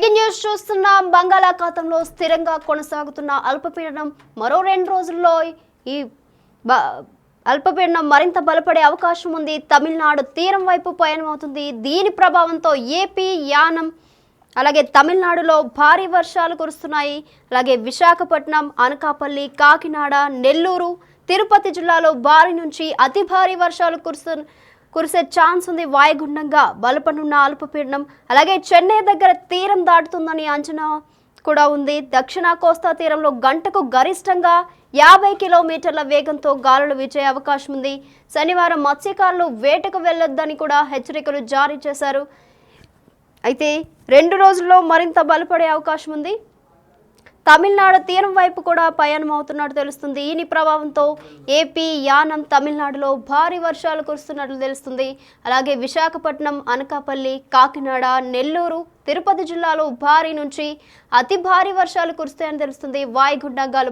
Breaking news చూస్తున్నాం. బంగాళాఖాతంలో స్థిరంగా కొనసాగుతున్న అల్పపీడనం మరో 2 రోజుల్లో ఈ అల్పపీడనం మరింత బలపడే అవకాశం ఉంది. తమిళనాడు తీరం వైపు పయనమవుతుంది. దీని ప్రభావంతో ఏపీ, యానం అలాగే తమిళనాడులో భారీ వర్షాలు కురుస్తున్నాయి. అలాగే విశాఖపట్నం, అనకాపల్లి, కాకినాడ, నెల్లూరు, తిరుపతి జిల్లాలో భారీ నుంచి అతి భారీ వర్షాలు కురిసే ఛాన్స్ ఉంది. వాయుగుండంగా బలపడున్న అల్పపీడనం అలాగే చెన్నై దగ్గర తీరం దాటుతుందని అంచనా కూడా ఉంది. దక్షిణ కోస్తా తీరంలో గంటకు గరిష్టంగా 50 కిలోమీటర్ల వేగంతో గాలులు వీచే అవకాశం ఉంది. శనివారం మత్స్యకారులు వేటకు వెళ్లొద్దని కూడా హెచ్చరికలు జారీ చేశారు. అయితే 2 రోజుల్లో మరింత బలపడే అవకాశం ఉంది. తమిళనాడు తీరం వైపు కూడా పయనం అవుతున్నట్టు తెలుస్తుంది. ఈ ప్రభావంతో ఏపీ, యానం, తమిళనాడులో భారీ వర్షాలు కురుస్తున్నట్లు తెలుస్తుంది. అలాగే విశాఖపట్నం, అనకాపల్లి, కాకినాడ, నెల్లూరు, తిరుపతి జిల్లాలో భారీ నుంచి అతి భారీ వర్షాలు కురుస్తాయని తెలుస్తుంది. వాయుగుండంగా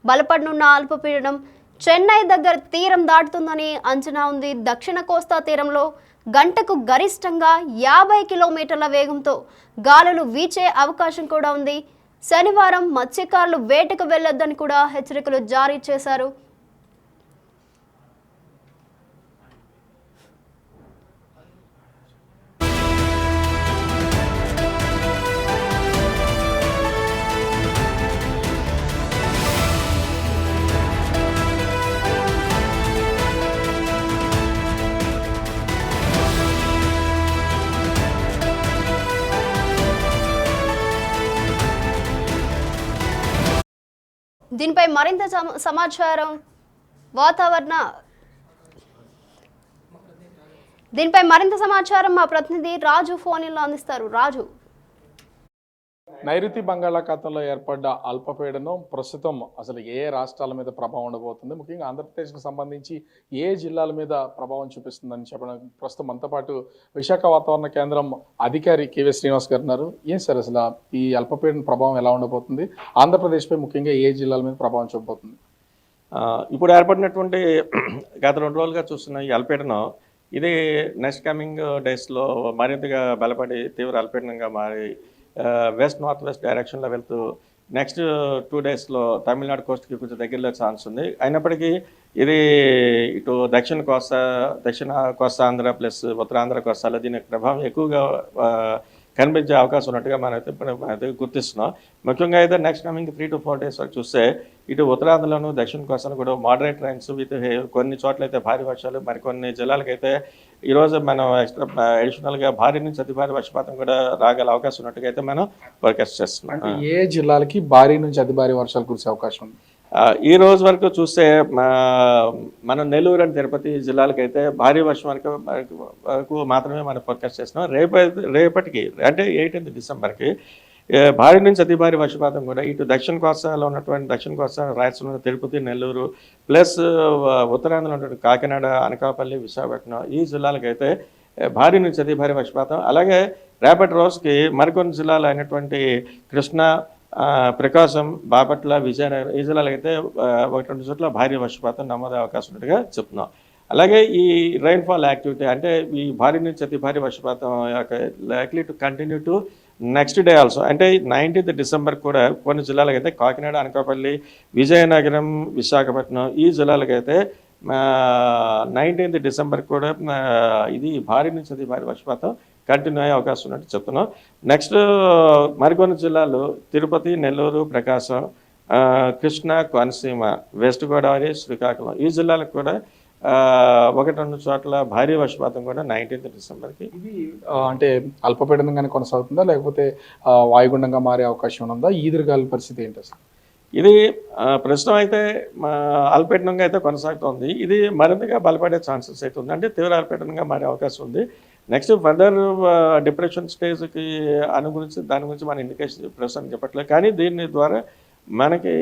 బలపడనున్న అల్పపీడనం చెన్నై దగ్గర తీరం దాటుతుందని అంచనా ఉంది. దక్షిణ కోస్తా తీరంలో గంటకు గరిష్టంగా 50 కిలోమీటర్ల వేగంతో గాలులు వీచే అవకాశం కూడా ఉంది. శనివారం మత్స్యకారులు వేటకు వెళ్లొద్దని కూడా హెచ్చరికలు జారీ చేశారు. దీనిపై మరింత సమాచారం మా ప్రతినిధి రాజు ఫోన్లో అందిస్తారు. రాజు, నైరుతి బంగాళాఖాతంలో ఏర్పడ్డ అల్పపీడనం ప్రస్తుతం అసలు ఏ రాష్ట్రాల మీద ప్రభావం ఉండబోతుంది, ముఖ్యంగా ఆంధ్రప్రదేశ్కి సంబంధించి ఏ జిల్లాల మీద ప్రభావం చూపిస్తుందని చెప్పడం ప్రస్తుతం మనతో పాటు విశాఖ వాతావరణ కేంద్రం అధికారి కేవీ శ్రీనివాస్ గారు ఉన్నారు. ఏం సార్ అసలు ఈ అల్పపీడన ప్రభావం ఎలా ఉండబోతుంది, ఆంధ్రప్రదేశ్పై ముఖ్యంగా ఏ జిల్లాల మీద ప్రభావం చూపబోతుంది? ఇప్పుడు ఏర్పడినటువంటి గత 2 రోజులుగా చూస్తున్న ఈ అల్పపీడనం ఇది నెక్స్ట్ కమింగ్ డేస్లో మరింతగా బలపడి తీవ్ర అల్పపీడనంగా మారి వెస్ట్ నార్త్ వెస్ట్ డైరెక్షన్లో వెళ్తూ నెక్స్ట్ 2 డేస్లో తమిళనాడు కోస్ట్కి కొంచెం దగ్గరలో ఛాన్స్ ఉంది. అయినప్పటికీ ఇది ఇటు దక్షిణ కోస్తా ఆంధ్ర ప్లస్ ఉత్తరాంధ్ర కోస్తాలో దీని ప్రభావం ఎక్కువగా కనిపించే అవకాశం ఉన్నట్టుగా మనమైతే గుర్తిస్తున్నాం. ముఖ్యంగా అయితే నెక్స్ట్ కమింగ్ 3 to 4 డేస్ వరకు చూస్తే ఇటు ఉత్తరాంధ్రలోను దక్షిణ కోస్తాను కూడా మోడరేట్ రైన్స్ విత్ కొన్ని చోట్ల అయితే భారీ వర్షాలు, మరికొన్ని జిల్లాలకైతే ఈరోజు మనం అడిషనల్గా భారీ నుంచి అతి భారీ వర్షపాతం కూడా రాగల అవకాశం ఉన్నట్టుగా అయితే మనం ఫోర్కాస్ట్ చేస్తున్నాం. ఏ జిల్లాలకి భారీ నుంచి అతి భారీ వర్షాలు కురిసే అవకాశం ఉంది? ఈ రోజు వరకు చూస్తే మనం నెల్లూరు అండ్ తిరుపతి జిల్లాలకైతే భారీ వర్షం వరకు మాత్రమే మనం ఫోర్కాస్ట్ చేస్తున్నాం. రేపటికి అంటే 18th డిసెంబర్కి భారీ నుంచి అతి భారీ వర్షపాతం కూడా ఇటు దక్షిణ కోస్తాలో ఉన్నటువంటి దక్షిణ కోస్తా రాయలసీమ, తిరుపతి, నెల్లూరు ప్లస్ ఉత్తరాంధ్రలో ఉన్నటువంటి కాకినాడ, అనకాపల్లి, విశాఖపట్నం ఈ జిల్లాలకైతే భారీ నుంచి అతి భారీ వర్షపాతం. అలాగే రేపటి రోజుకి మరికొన్ని జిల్లాలు అయినటువంటి కృష్ణా, ప్రకాశం, బాపట్ల, విజయనగరం ఈ జిల్లాలకైతే 1-2 చోట్ల భారీ వర్షపాతం నమోదే అవకాశం ఉన్నట్టుగా చెప్తున్నాం. అలాగే ఈ రైన్ఫాల్ యాక్టివిటీ అంటే ఈ భారీ నుంచి అతి భారీ వర్షపాతం likely to continue to next day also. అంటే 19th డిసెంబర్ కూడా కొన్ని జిల్లాలకైతే కాకినాడ, అనకాపల్లి, విజయనగరం, విశాఖపట్నం ఈ జిల్లాలకైతే 19th డిసెంబర్ కూడా ఇది భారీ నుంచి అతి భారీ వర్షపాతం కంటిన్యూ అయ్యే అవకాశం ఉన్నట్టు చెప్తున్నాం. నెక్స్ట్ మరికొన్ని జిల్లాలు తిరుపతి, నెల్లూరు, ప్రకాశం, కృష్ణా, కోనసీమ, వెస్ట్ గోదావరి, శ్రీకాకుళం ఈ జిల్లాలకు కూడా 1-2 చోట్ల భారీ వర్షపాతం కూడా 19th డిసెంబర్కి. ఇది అంటే అల్పపీడనంగానే కొనసాగుతుందా లేకపోతే వాయుగుండంగా మారే అవకాశం ఉందా? ఈదురుగాలి పరిస్థితి ఏంటి అసలు? ఇది ప్రస్తుతం అయితే అల్పపీడనంగా అయితే కొనసాగుతోంది. ఇది మరింతగా బలపడే ఛాన్సెస్ అయితే ఉంది, అంటే తీవ్ర అల్పపీడనంగా మారే అవకాశం ఉంది. నెక్స్ట్ ఫర్దర్ డిప్రెషన్ స్టేజ్కి దాని గురించి మన ఇండికేషన్ ప్రస్తుతం చెప్పట్లేదు. కానీ దీని ద్వారా మనకి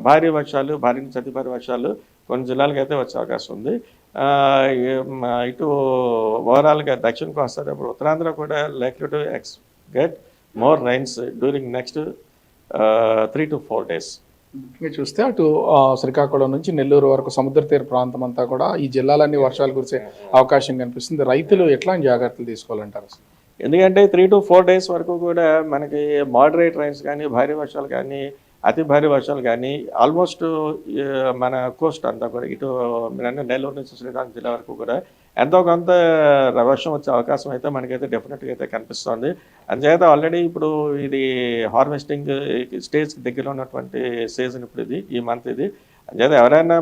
భారీ వర్షాలు, భారీ నుంచి అతి భారీ వర్షాలు కొన్ని జిల్లాలకు అయితే వచ్చే అవకాశం ఉంది. ఇటు ఓవరాల్గా దక్షిణ కోస్తా ఉత్తరాంధ్ర కూడా likely to get more rains during next 3 to 4 days. ముఖ్యంగా చూస్తే అటు శ్రీకాకుళం నుంచి నెల్లూరు వరకు సముద్ర తీర ప్రాంతం అంతా కూడా ఈ జిల్లాలన్నీ వర్షాలు కురిసే అవకాశం కనిపిస్తుంది. రైతులు ఎట్లాంటి జాగ్రత్తలు తీసుకోవాలంటారు? ఎందుకంటే 3 to 4 days వరకు కూడా మనకి మోడరేట్ రైన్స్ కానీ భారీ వర్షాలు కానీ అతి భారీ వర్షాలు కానీ ఆల్మోస్ట్ మన కోస్ట్ అంతా కూడా ఇటు నెల్లూరు నుంచి శ్రీకాకుళం జిల్లా వరకు కూడా ఎంతో కొంత వర్షం వచ్చే అవకాశం అయితే మనకైతే డెఫినెట్గా అయితే కనిపిస్తుంది. అందుచేత ఆల్రెడీ ఇప్పుడు ఇది హార్వెస్టింగ్ స్టేజ్కి దగ్గరలో ఉన్నటువంటి సీజన్ ఇప్పుడు ఇది ఈ మంత్ ఇది. అందుచేత ఎవరైనా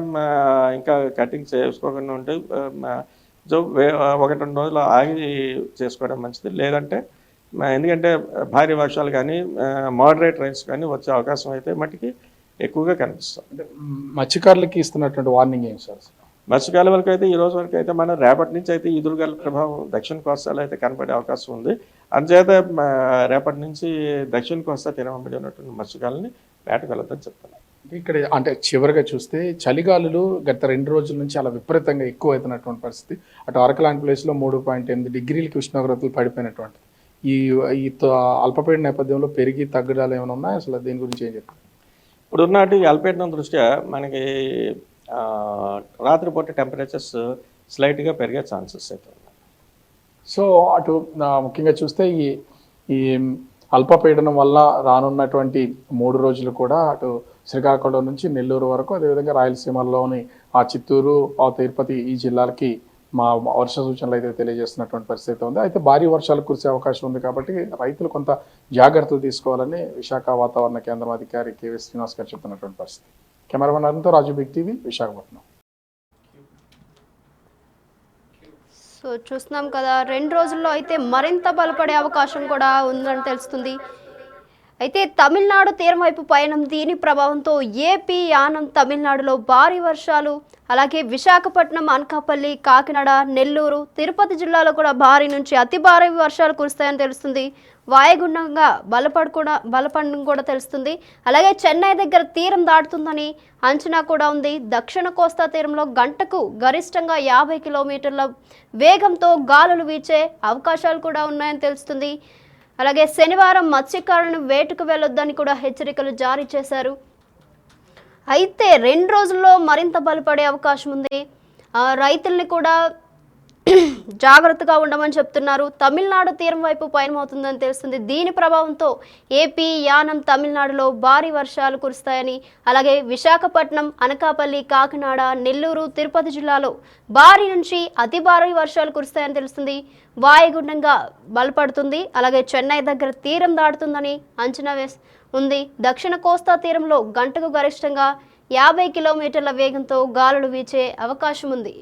ఇంకా కటింగ్ చేసుకోకుండా ఉంటే సో 1-2 రోజులు ఆగి చేసుకోవడం మంచిది. లేదంటే ఎందుకంటే భారీ వర్షాలు కానీ మోడరేట్ రైన్స్ కానీ వచ్చే అవకాశం అయితే మటుకి ఎక్కువగా కనిపిస్తుంది. అంటే మత్స్యకారులకి ఇస్తున్నటువంటి వార్నింగ్ ఏం సార్? మత్స్యకారుల వరకు అయితే ఈ రోజు వరకు అయితే మనం రేపటి నుంచి అయితే ఈదురుగాల ప్రభావం దక్షిణ కోస్తాలో అయితే కనపడే అవకాశం ఉంది. అందుచేత రేపటి నుంచి దక్షిణ కోస్తా తీరమబడి ఉన్నటువంటి మత్స్యకారులని వేటకు వెళ్ళొద్దని చెప్తున్నాను. ఇక్కడ అంటే చివరిగా చూస్తే చలిగాలులు గత 2 రోజుల నుంచి చాలా విపరీతంగా ఎక్కువ అవుతున్నటువంటి పరిస్థితి. అటు అరకు లాంటి ప్లేస్లో 3.8 డిగ్రీలకి ఉష్ణోగ్రతలు పడిపోయినటువంటి ఈ అల్పపీడన నేపథ్యంలో పెరిగి తగ్గడాలు ఏమైనా ఉన్నాయి? అసలు దీని గురించి ఏం చెప్తారు? ఇప్పుడున్నట్టు ఈ అల్పపీడనం దృష్ట్యా మనకి రాత్రిపూట టెంపరేచర్స్ స్లైట్గా పెరిగే ఛాన్సెస్ అయితే ఉన్నాయి. సో అటు ముఖ్యంగా చూస్తే ఈ అల్పపీడనం వల్ల రానున్నటువంటి 3 రోజులు కూడా అటు శ్రీకాకుళం నుంచి నెల్లూరు వరకు, అదేవిధంగా రాయలసీమలోని ఆ చిత్తూరు, ఆ తిరుపతి ఈ జిల్లాలకి మా వర్ష సూచనలు అయితే తెలియజేస్తున్నటువంటి పరిస్థితి ఉంది. అయితే భారీ వర్షాలు కురిసే అవకాశం ఉంది కాబట్టి రైతులు కొంత జాగ్రత్తలు తీసుకోవాలని విశాఖ వాతావరణ కేంద్రం అధికారి కేవీ శ్రీనివాస్ గారు చెప్తున్నటువంటి పరిస్థితి. కెమెరామెన్ అరుణ్తో రాజు, బిగ్ టీవీ, విశాఖపట్నం. సో చూస్తున్నాం కదా, 2 రోజుల్లో అయితే మరింత బలపడే అవకాశం కూడా ఉందని తెలుస్తుంది. అయితే తమిళనాడు తీరం వైపు పయనం, దీని ప్రభావంతో ఏపీ, యానం, తమిళనాడులో భారీ వర్షాలు, అలాగే విశాఖపట్నం, అనకాపల్లి, కాకినాడ, నెల్లూరు, తిరుపతి జిల్లాలో కూడా భారీ నుంచి అతి భారీ వర్షాలు కురుస్తాయని తెలుస్తుంది. వాయుగుండంగా బలపడడం కూడా తెలుస్తుంది. అలాగే చెన్నై దగ్గర తీరం దాటుతుందని అంచనా కూడా ఉంది. దక్షిణ కోస్తా తీరంలో గంటకు గరిష్టంగా 50 కిలోమీటర్ల వేగంతో గాలులు వీచే అవకాశాలు కూడా ఉన్నాయని తెలుస్తుంది. అలాగే శనివారం మత్స్యకారులను వేటకు వెళ్ళొద్దని కూడా హెచ్చరికలు జారీ చేశారు. అయితే 2 రోజుల్లో మరింత బలపడే అవకాశం ఉంది. రైతుల్ని కూడా జాగ్రత్తగా ఉండమని చెప్తున్నారు. తమిళనాడు తీరం వైపు పయనమవుతుందని తెలుస్తుంది. దీని ప్రభావంతో ఏపీ, యానం, తమిళనాడులో భారీ వర్షాలు కురుస్తాయని, అలాగే విశాఖపట్నం, అనకాపల్లి, కాకినాడ, నెల్లూరు, తిరుపతి జిల్లాలో భారీ నుంచి అతి భారీ వర్షాలు కురుస్తాయని తెలుస్తుంది. వాయుగుండంగా బలపడుతుంది. అలాగే చెన్నై దగ్గర తీరం దాటుతుందని అంచనా ఉంది. దక్షిణ కోస్తా తీరంలో గంటకు గరిష్టంగా 50 కిలోమీటర్ల వేగంతో గాలులు వీచే అవకాశం ఉంది.